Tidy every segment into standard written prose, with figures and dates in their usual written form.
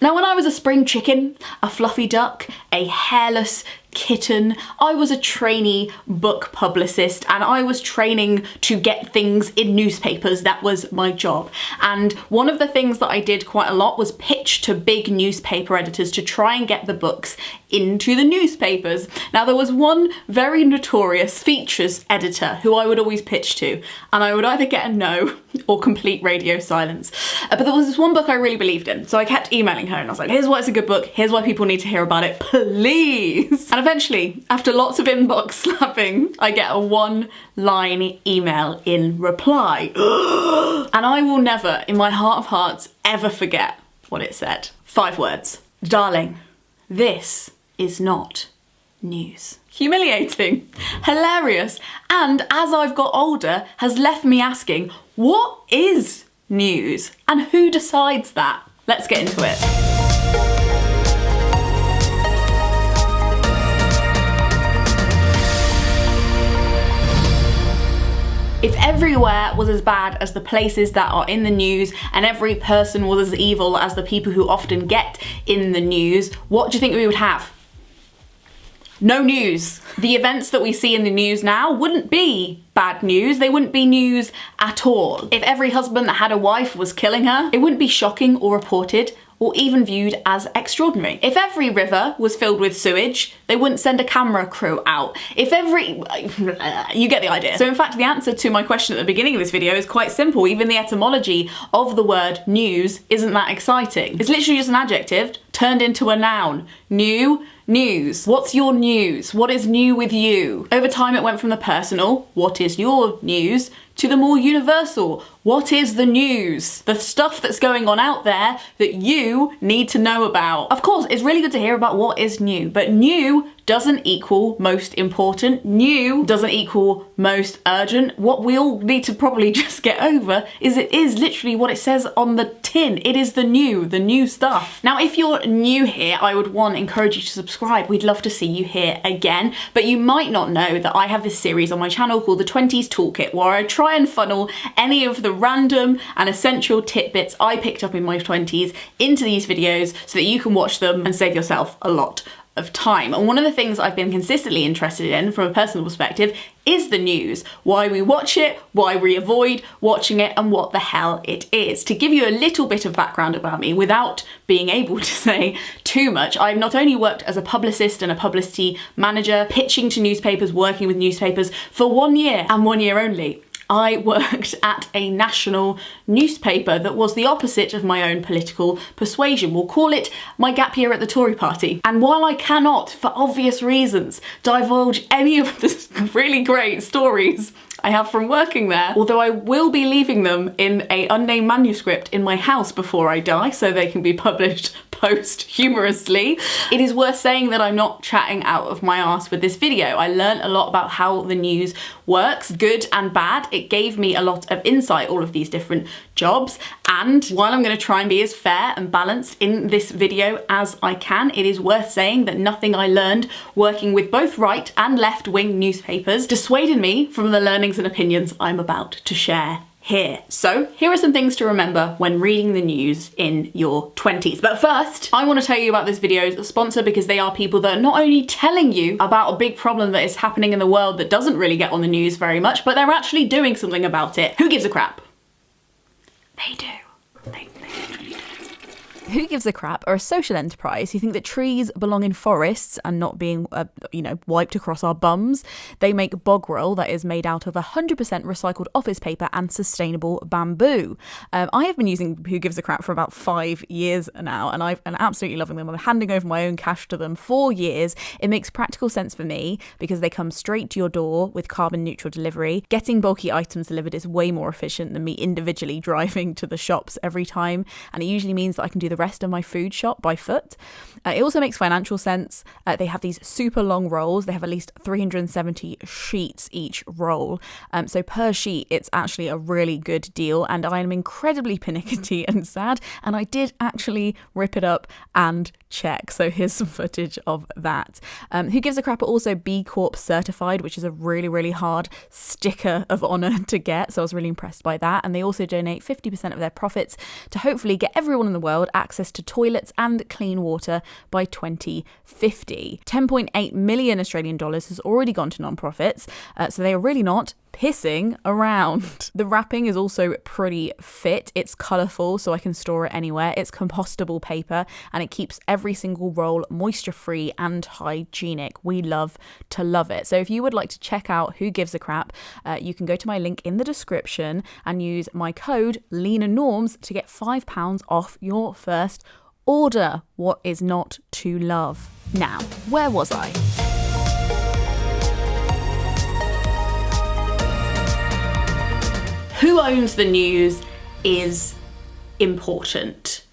Now, when I was a spring chicken, a fluffy duck, a hairless kitten, I was a trainee book publicist and I was training to get things in newspapers. That was my job. And one of the things that I did quite a lot was pitch to big newspaper editors to try and get the books into the newspapers. Now, there was one very notorious features editor who I would always pitch to, and I would either get a no or complete radio silence. But there was this one book I really believed in, so I kept emailing her and I was like, here's why it's a good book, here's why people need to hear about it, please. And eventually, after lots of inbox slapping, I get a one-line email in reply. And I will never, in my heart of hearts, ever forget what it said. 5 words. Darling, this is not news. Humiliating, hilarious, and as I've got older, has left me asking, what is news? And who decides that? Let's get into it. If everywhere was as bad as the places that are in the news and every person was as evil as the people who often get in the news, what do you think we would have? No news. The events that we see in the news now wouldn't be bad news. They wouldn't be news at all. If every husband that had a wife was killing her, it wouldn't be shocking or reported or even viewed as extraordinary. If every river was filled with sewage, they wouldn't send a camera crew out. If every... you get the idea. So in fact, the answer to my question at the beginning of this video is quite simple. Even the etymology of the word news isn't that exciting. It's literally just an adjective turned into a noun. New, news. What's your news? What is new with you? Over time, it went from the personal, what is your news, to the more universal, what is the news? The stuff that's going on out there that you need to know about. Of course, it's really good to hear about what is new, but new doesn't equal most important. New doesn't equal most urgent. What we all need to probably just get over is it is literally what it says on the tin. It is the new stuff. Now, if you're new here, I would encourage you to subscribe. We'd love to see you here again, but you might not know that I have this series on my channel called the 20s Toolkit, where I try and funnel any of the random and essential tidbits I picked up in my 20s into these videos so that you can watch them and save yourself a lot of time. And one of the things I've been consistently interested in from a personal perspective is the news. Why we watch it, why we avoid watching it, and what the hell it is. To give you a little bit of background about me without being able to say too much, I've not only worked as a publicist and a publicity manager, pitching to newspapers, working with newspapers for 1 year and 1 year only. I worked at a national newspaper that was the opposite of my own political persuasion. We'll call it my gap year at the Tory party. And while I cannot, for obvious reasons, divulge any of the really great stories I have from working there, although I will be leaving them in an unnamed manuscript in my house before I die so they can be published posthumously, it is worth saying that I'm not chatting out of my arse with this video. I learned a lot about how the news works, good and bad. It gave me a lot of insight, all of these different jobs. And while I'm going to try and be as fair and balanced in this video as I can, it is worth saying that nothing I learned working with both right and left wing newspapers dissuaded me from the learnings and opinions I'm about to share here. So here are some things to remember when reading the news in your 20s. But first, I want to tell you about this video's sponsor, because they are people that are not only telling you about a big problem that is happening in the world that doesn't really get on the news very much, but they're actually doing something about it. Who gives a crap? They do. They literally do. Who Gives a Crap are a social enterprise who think that trees belong in forests and not being, wiped across our bums. They make bog roll that is made out of 100% recycled office paper and sustainable bamboo. I have been using Who Gives a Crap for about 5 years now, and I've been absolutely loving them. I'm handing over my own cash to them for years. It makes practical sense for me because they come straight to your door with carbon neutral delivery. Getting bulky items delivered is way more efficient than me individually driving to the shops every time, and it usually means that I can do the rest of my food shop by foot. It also makes financial sense. They have these super long rolls. They have at least 370 sheets each roll. So per sheet, it's actually a really good deal. And I am incredibly pernickety and sad. And I did actually rip it up and check. So here's some footage of that. Who Gives a Crap are also B Corp certified, which is a really, really hard sticker of honour to get. So I was really impressed by that. And they also donate 50% of their profits to hopefully get everyone in the world access access to toilets and clean water by 2050. 10.8 million Australian dollars has already gone to non-profits, so they are really not pissing around. The wrapping is also pretty fit. It's colourful, so I can store it anywhere. It's compostable paper, and it keeps every single roll moisture-free and hygienic. We love to love it. So if you would like to check out Who Gives a Crap, you can go to my link in the description and use my code LENANORMS to get £5 off your first order. What is not to love? Now, where was I? Who owns the news is important.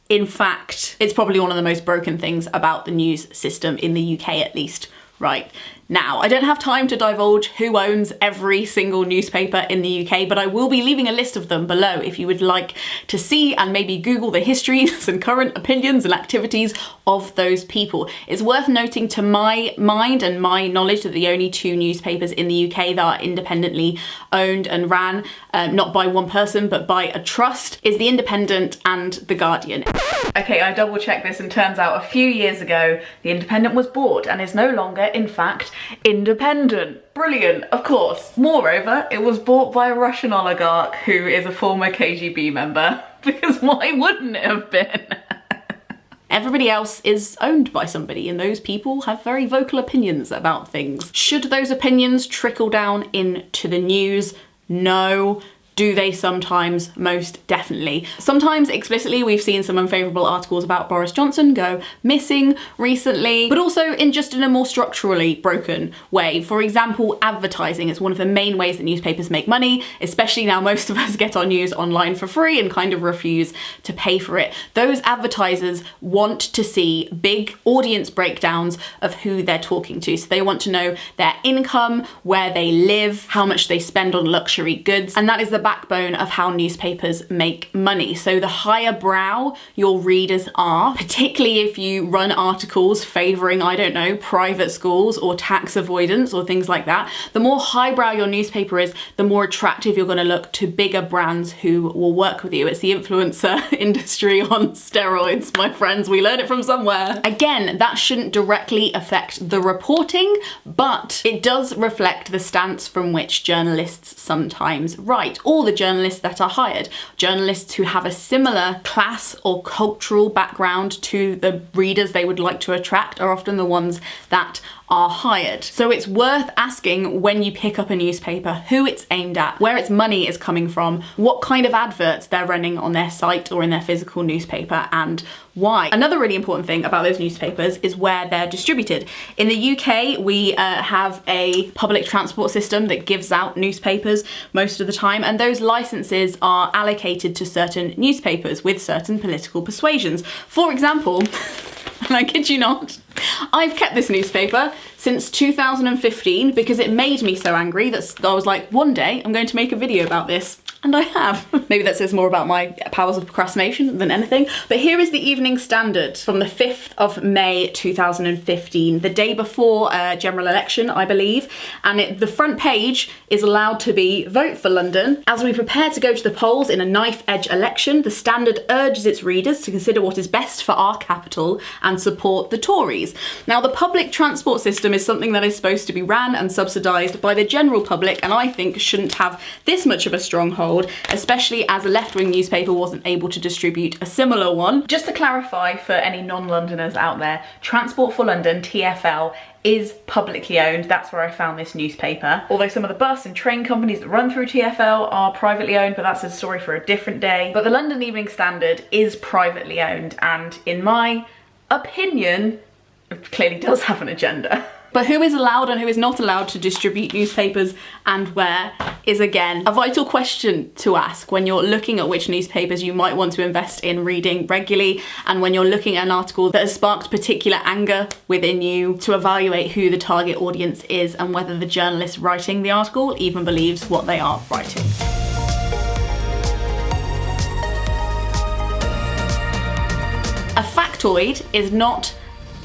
In fact, it's probably one of the most broken things about the news system in the UK, at least right now. I don't have time to divulge who owns every single newspaper in the UK, but I will be leaving a list of them below if you would like to see and maybe Google the histories and current opinions and activities of those people. It's worth noting to my mind and my knowledge that the only two newspapers in the UK that are independently owned and ran, not by one person but by a trust, is The Independent and The Guardian. Okay, I double checked this and turns out a few years ago The Independent was bought and is no longer, in fact, independent. Brilliant, of course. Moreover, it was bought by a Russian oligarch who is a former KGB member, because why wouldn't it have been? Everybody else is owned by somebody, and those people have very vocal opinions about things. Should those opinions trickle down into the news? No. Do they sometimes? Most definitely. Sometimes explicitly, we've seen some unfavourable articles about Boris Johnson go missing recently, but also in a more structurally broken way. For example, advertising is one of the main ways that newspapers make money, especially now most of us get our news online for free and kind of refuse to pay for it. Those advertisers want to see big audience breakdowns of who they're talking to. So they want to know their income, where they live, how much they spend on luxury goods, and that is the backbone of how newspapers make money. So the higher brow your readers are, particularly if you run articles favouring, I don't know, private schools or tax avoidance or things like that, the more highbrow your newspaper is, the more attractive you're going to look to bigger brands who will work with you. It's the influencer industry on steroids, my friends. We learned it from somewhere. Again, that shouldn't directly affect the reporting, but it does reflect the stance from which journalists sometimes write, or the journalists that are hired. Journalists who have a similar class or cultural background to the readers they would like to attract are often the ones that are hired. So it's worth asking when you pick up a newspaper who it's aimed at, where its money is coming from, what kind of adverts they're running on their site or in their physical newspaper, and why. Another really important thing about those newspapers is where they're distributed. In the UK, we have a public transport system that gives out newspapers most of the time, and those licenses are allocated to certain newspapers with certain political persuasions. For example, and I kid you not, I've kept this newspaper since 2015 because it made me so angry that I was like, one day I'm going to make a video about this. And I have. Maybe that says more about my powers of procrastination than anything. But here is the Evening Standard from the 5th of May 2015, the day before a general election, I believe. And the front page is allowed to be "Vote for London. As we prepare to go to the polls in a knife-edge election, the Standard urges its readers to consider what is best for our capital and support the Tories." Now, the public transport system is something that is supposed to be ran and subsidised by the general public, and I think shouldn't have this much of a stronghold, especially as a left-wing newspaper wasn't able to distribute a similar one. Just to clarify for any non-Londoners out there, Transport for London, TfL, is publicly owned. That's where I found this newspaper. Although some of the bus and train companies that run through TfL are privately owned, but that's a story for a different day. But the London Evening Standard is privately owned, and in my opinion, it clearly does have an agenda. But who is allowed and who is not allowed to distribute newspapers and where is, again, a vital question to ask when you're looking at which newspapers you might want to invest in reading regularly, and when you're looking at an article that has sparked particular anger within you, to evaluate who the target audience is and whether the journalist writing the article even believes what they are writing. A factoid is not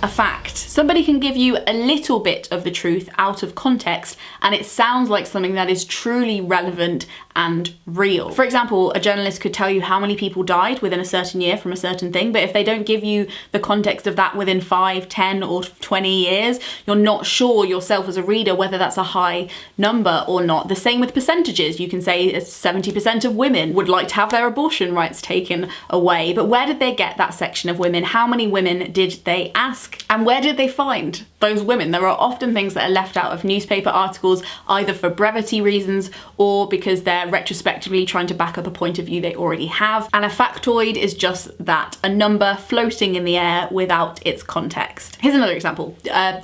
a fact. Somebody can give you a little bit of the truth out of context and it sounds like something that is truly relevant and real. For example, a journalist could tell you how many people died within a certain year from a certain thing, but if they don't give you the context of that within 5, 10 or 20 years, you're not sure yourself as a reader whether that's a high number or not. The same with percentages. You can say 70% of women would like to have their abortion rights taken away, but where did they get that section of women? How many women did they ask? And where did they find those women? There are often things that are left out of newspaper articles, either for brevity reasons or because they're retrospectively trying to back up a point of view they already have. And a factoid is just that, a number floating in the air without its context. Here's another example.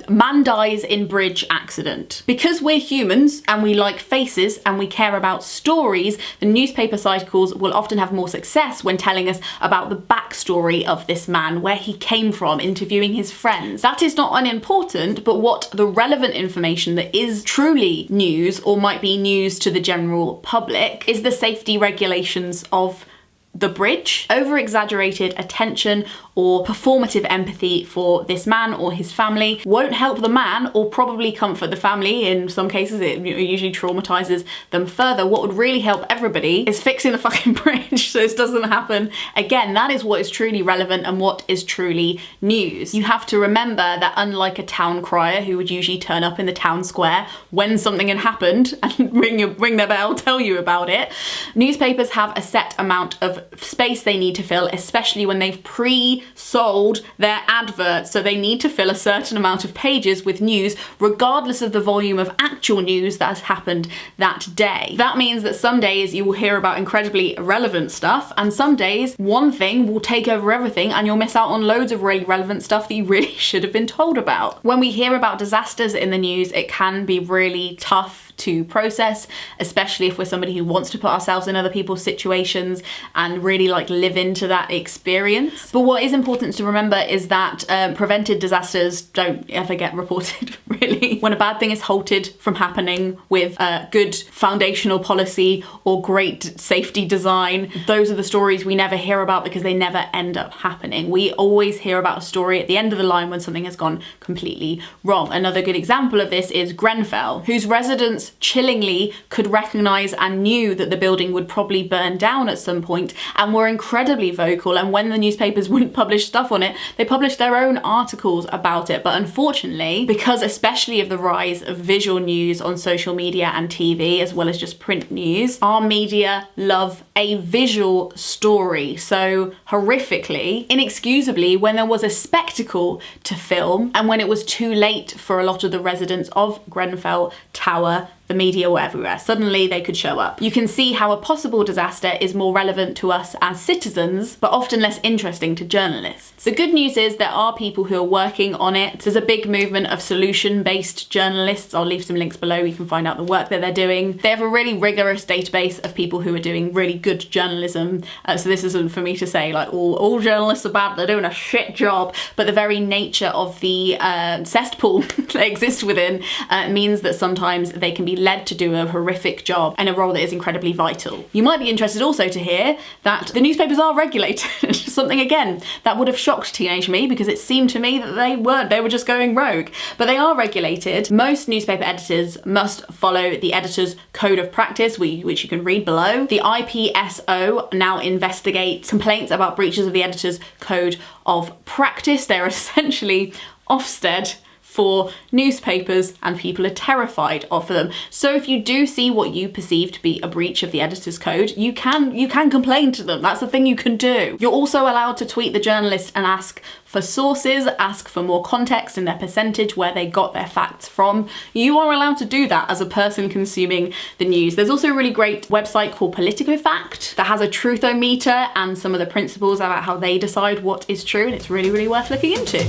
Man dies in bridge accident. Because we're humans and we like faces and we care about stories, the newspaper cycles will often have more success when telling us about the backstory of this man, where he came from, interviewing his friends. That is not unimportant, but what the relevant information that is truly news or might be news to the general public is the safety regulations of the bridge. Over-exaggerated attention or performative empathy for this man or his family won't help the man or probably comfort the family. In some cases, it usually traumatizes them further. What would really help everybody is fixing the fucking bridge so this doesn't happen again. That is what is truly relevant and what is truly news. You have to remember that unlike a town crier who would usually turn up in the town square when something had happened and ring their bell, tell you about it, newspapers have a set amount of space they need to fill, especially when they've pre-sold their adverts. So they need to fill a certain amount of pages with news, regardless of the volume of actual news that has happened that day. That means that some days you will hear about incredibly irrelevant stuff, and some days one thing will take over everything and you'll miss out on loads of really relevant stuff that you really should have been told about. When we hear about disasters in the news, it can be really tough to process, especially if we're somebody who wants to put ourselves in other people's situations and really like live into that experience. But what is important to remember is that prevented disasters don't ever get reported, really. When a bad thing is halted from happening with good foundational policy or great safety design, those are the stories we never hear about because they never end up happening. We always hear about a story at the end of the line when something has gone completely wrong. Another good example of this is Grenfell, whose residents chillingly could recognise and knew that the building would probably burn down at some point and were incredibly vocal, and when the newspapers wouldn't publish stuff on it, they published their own articles about it. But unfortunately, because especially of the rise of visual news on social media and TV, as well as just print news, our media love a visual story. So horrifically, inexcusably, when there was a spectacle to film and when it was too late for a lot of the residents of Grenfell Tower, the media were everywhere. Suddenly they could show up. You can see how a possible disaster is more relevant to us as citizens, but often less interesting to journalists. The good news is there are people who are working on it. There's a big movement of solution-based journalists. I'll leave some links below. You can find out the work that they're doing. They have a really rigorous database of people who are doing really good journalism. So this isn't for me to say like all journalists are bad, they're doing a shit job, but the very nature of the cesspool they exist within means that sometimes they can be led to do a horrific job in a role that is incredibly vital. You might be interested also to hear that the newspapers are regulated. Something again that would have shocked teenage me because it seemed to me that they weren't, they were just going rogue. But they are regulated. Most newspaper editors must follow the editor's code of practice, which you can read below. The IPSO now investigates complaints about breaches of the editor's code of practice. They're essentially Ofsted for newspapers, and people are terrified of them. So if you do see what you perceive to be a breach of the editor's code, you can complain to them. That's the thing you can do. You're also allowed to tweet the journalist and ask for sources, ask for more context in their percentage, where they got their facts from. You are allowed to do that as a person consuming the news. There's also a really great website called PoliticoFact that has a truthometer and some of the principles about how they decide what is true, and it's really, really worth looking into.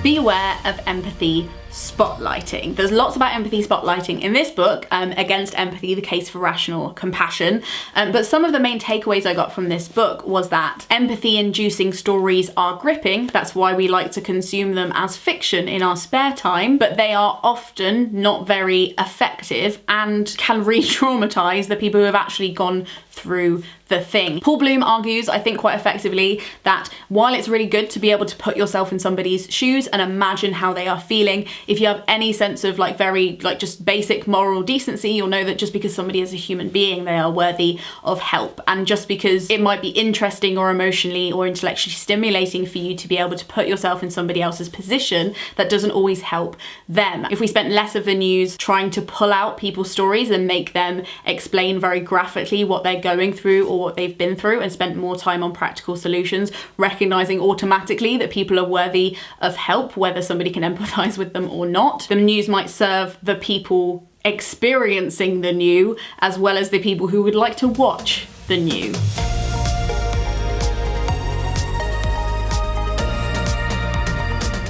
Beware of empathy spotlighting. There's lots about empathy spotlighting in this book, Against Empathy, The Case for Rational Compassion. But some of the main takeaways I got from this book was that empathy-inducing stories are gripping. That's why we like to consume them as fiction in our spare time, but they are often not very effective and can re-traumatize the people who have actually gone through the thing. Paul Bloom argues, I think quite effectively, that while it's really good to be able to put yourself in somebody's shoes and imagine how they are feeling, if you have any sense of like very like just basic moral decency, you'll know that just because somebody is a human being, they are worthy of help. And just because it might be interesting or emotionally or intellectually stimulating for you to be able to put yourself in somebody else's position, that doesn't always help them. If we spent less of the news trying to pull out people's stories and make them explain very graphically what they're going through or what they've been through, and spent more time on practical solutions, recognizing automatically that people are worthy of help, whether somebody can empathize with them or not, the news might serve the people experiencing the new as well as the people who would like to watch the new.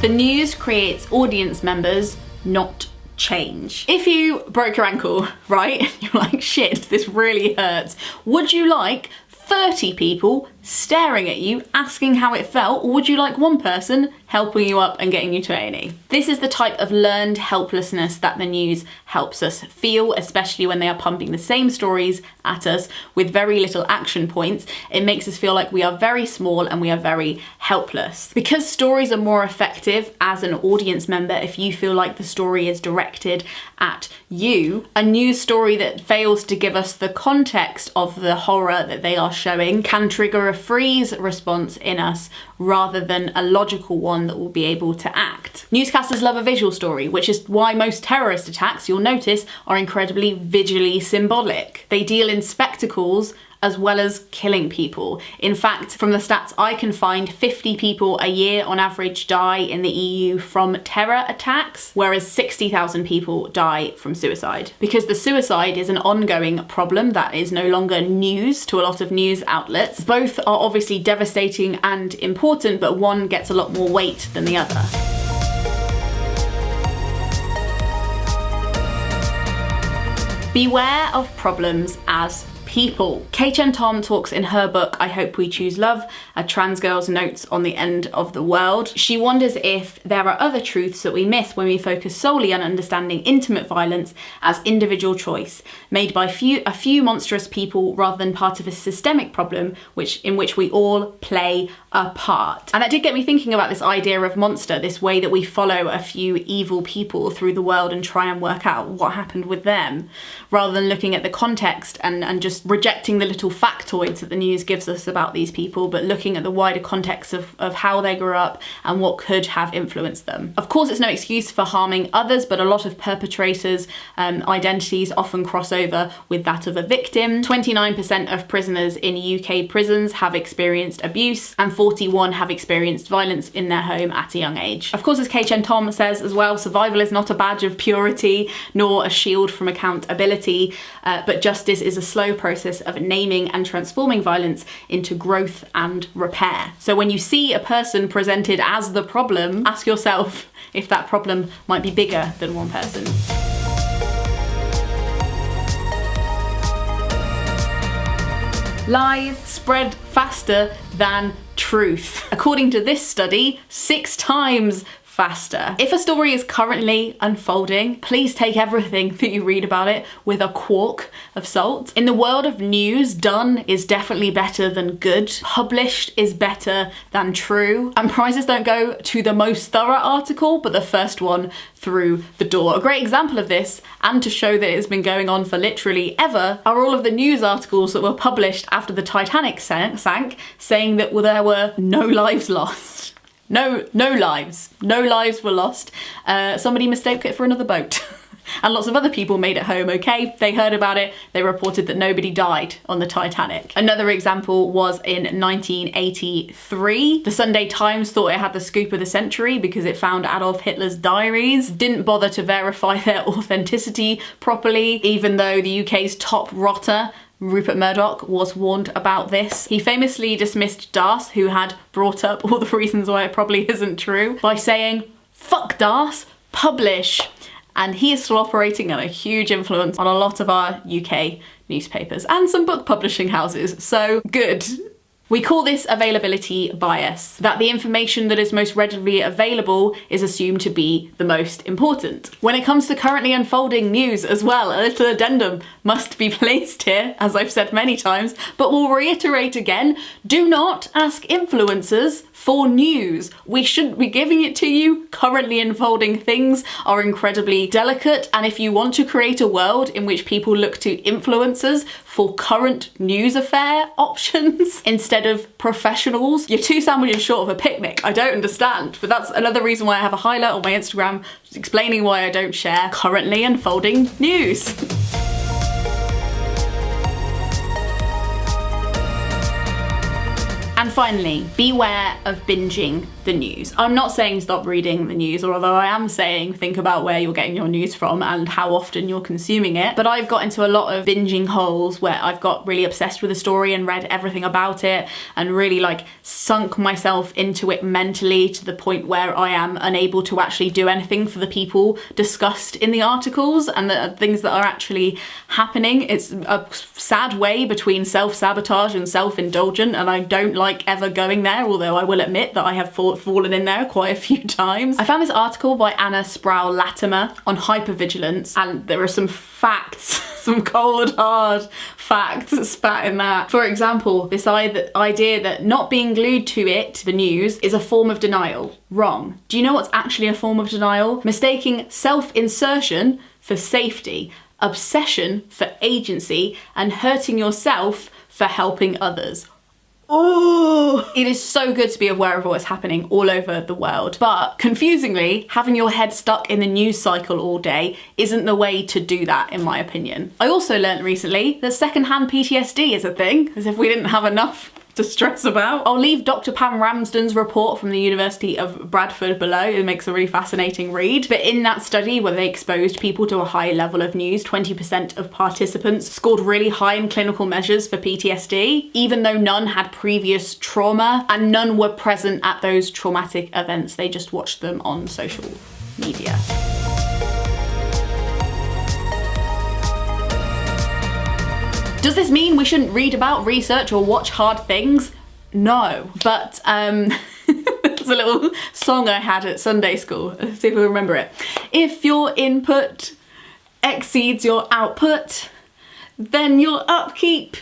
The news creates audience members, not change. If you broke your ankle, right, you're like, shit, this really hurts, would you like 30 people staring at you, asking how it felt, or would you like one person helping you up and getting you to A&E? This is the type of learned helplessness that the news helps us feel, especially when they are pumping the same stories at us with very little action points. It makes us feel like we are very small and we are very helpless. Because stories are more effective as an audience member if you feel like the story is directed at you, a news story that fails to give us the context of the horror that they are showing can trigger a freeze response in us rather than a logical one that will be able to act. Newscasters love a visual story, which is why most terrorist attacks, you'll notice, are incredibly visually symbolic. They deal in spectacles as well as killing people. In fact, from the stats I can find, 50 people a year on average die in the EU from terror attacks, whereas 60,000 people die from suicide. Because the suicide is an ongoing problem that is no longer news to a lot of news outlets. Both are obviously devastating and important, but one gets a lot more weight than the other. Beware of problems as people. K-Chen Tom talks in her book, I Hope We Choose Love, a trans girl's notes on the end of the world. She wonders if there are other truths that we miss when we focus solely on understanding intimate violence as individual choice, made by a few monstrous people rather than part of a systemic problem in which we all play a part. And that did get me thinking about this idea of monster, this way that we follow a few evil people through the world and try and work out what happened with them, rather than looking at the context and just rejecting the little factoids that the news gives us about these people, but looking at the wider context of how they grew up and what could have influenced them. Of course, it's no excuse for harming others, but a lot of perpetrators' identities often cross over with that of a victim. 29% of prisoners in UK prisons have experienced abuse, and 41 have experienced violence in their home at a young age. Of course, as K-Chen Tom says as well, survival is not a badge of purity, nor a shield from accountability, but justice is a slow process of naming and transforming violence into growth and repair. So when you see a person presented as the problem, ask yourself if that problem might be bigger than one person. Lies spread faster than truth. According to this study, 6 times faster. If a story is currently unfolding, please take everything that you read about it with a quark of salt. In the world of news, done is definitely better than good. Published is better than true. And prizes don't go to the most thorough article, but the first one through the door. A great example of this, and to show that it's been going on for literally ever, are all of the news articles that were published after the Titanic sank, saying that there were no lives lost. No lives were lost. Somebody mistook it for another boat. And lots of other people made it home okay. They heard about it, they reported that nobody died on the Titanic. Another example was in 1983. The Sunday Times thought it had the scoop of the century because it found Adolf Hitler's diaries, didn't bother to verify their authenticity properly, even though the UK's top rotter, Rupert Murdoch, was warned about this. He famously dismissed Das, who had brought up all the reasons why it probably isn't true, by saying, "Fuck Das, publish." And he is still operating and a huge influence on a lot of our UK newspapers and some book publishing houses, so good. We call this availability bias, that the information that is most readily available is assumed to be the most important. When it comes to currently unfolding news as well, a little addendum must be placed here, as I've said many times, but we'll reiterate again, do not ask influencers for news. We shouldn't be giving it to you. Currently unfolding things are incredibly delicate, and if you want to create a world in which people look to influencers for current news affair options instead of professionals, you're two sandwiches short of a picnic. I don't understand, but that's another reason why I have a highlight on my Instagram explaining why I don't share currently unfolding news. And finally, beware of binging the news. I'm not saying stop reading the news, although I am saying think about where you're getting your news from and how often you're consuming it. But I've got into a lot of binging holes where I've got really obsessed with a story and read everything about it and really like sunk myself into it mentally to the point where I am unable to actually do anything for the people discussed in the articles and the things that are actually happening. It's a sad way between self-sabotage and self-indulgent, and I don't like ever going there, although I will admit that I have fallen in there quite a few times. I found this article by Anna Sproul-Latimer on hypervigilance, and there are some facts, some cold hard facts spat in that. For example, this idea that not being glued to it, the news, is a form of denial. Wrong. Do you know what's actually a form of denial? Mistaking self-insertion for safety, obsession for agency, and hurting yourself for helping others. Oh, it is so good to be aware of what's happening all over the world. But confusingly, having your head stuck in the news cycle all day isn't the way to do that, in my opinion. I also learnt recently that secondhand PTSD is a thing, as if we didn't have enough to stress about. I'll leave Dr. Pam Ramsden's report from the University of Bradford below. It makes a really fascinating read. But in that study where they exposed people to a high level of news, 20% of participants scored really high in clinical measures for PTSD, even though none had previous trauma and none were present at those traumatic events. They just watched them on social media. Does this mean we shouldn't read about, research, or watch hard things? No, but there's a little song I had at Sunday school. Let's see if we remember it. If your input exceeds your output, then your upkeep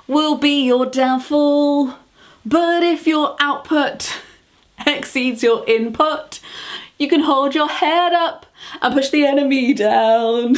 will be your downfall. But if your output exceeds your input, you can hold your head up and push the enemy down.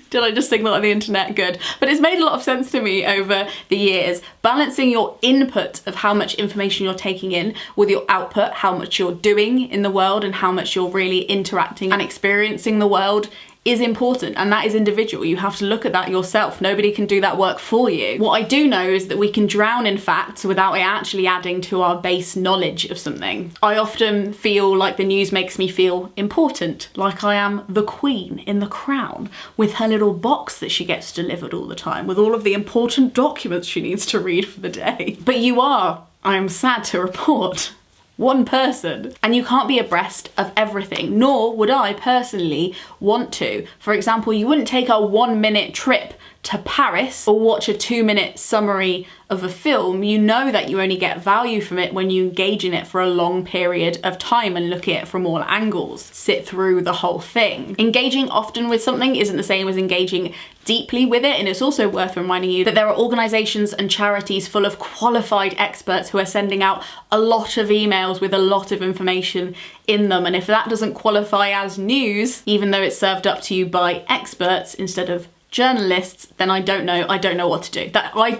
Did I just sing that on the internet? Good. But it's made a lot of sense to me over the years. Balancing your input of how much information you're taking in with your output, how much you're doing in the world and how much you're really interacting and experiencing the world is important, and that is individual. You have to look at that yourself. Nobody can do that work for you. What I do know is that we can drown in facts without it actually adding to our base knowledge of something. I often feel like the news makes me feel important, like I am the queen in the crown with her little box that she gets delivered all the time with all of the important documents she needs to read for the day. But you are, I'm sad to report, one person, and you can't be abreast of everything, nor would I personally want to. For example, you wouldn't take a 1-minute trip to Paris or watch a 2-minute summary of a film. You know that you only get value from it when you engage in it for a long period of time and look at it from all angles, sit through the whole thing. Engaging often with something isn't the same as engaging deeply with it, and it's also worth reminding you that there are organisations and charities full of qualified experts who are sending out a lot of emails with a lot of information in them, and if that doesn't qualify as news, even though it's served up to you by experts instead of journalists, then I don't know what to do.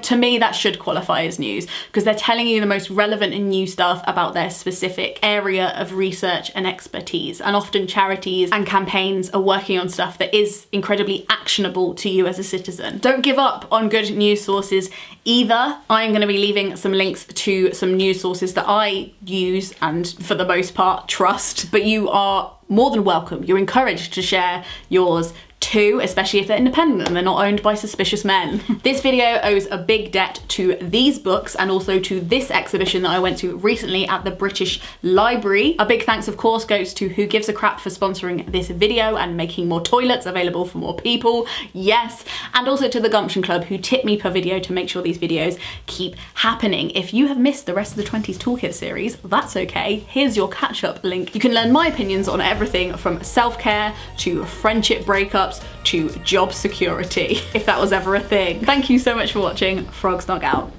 To me, that should qualify as news, because they're telling you the most relevant and new stuff about their specific area of research and expertise. And often charities and campaigns are working on stuff that is incredibly actionable to you as a citizen. Don't give up on good news sources either. I'm going to be leaving some links to some news sources that I use and for the most part trust, but you are more than welcome. You're encouraged to share yours too, especially if they're independent and they're not owned by suspicious men. This video owes a big debt to these books and also to this exhibition that I went to recently at the British Library. A big thanks of course goes to Who Gives a Crap for sponsoring this video and making more toilets available for more people, yes, and also to the Gumption Club who tip me per video to make sure these videos keep happening. If you have missed the rest of the 20s Toolkit series, that's okay. Here's your catch-up link. You can learn my opinions on everything from self-care to friendship breakups to job security, if that was ever a thing. Thank you so much for watching. Frog Snog out.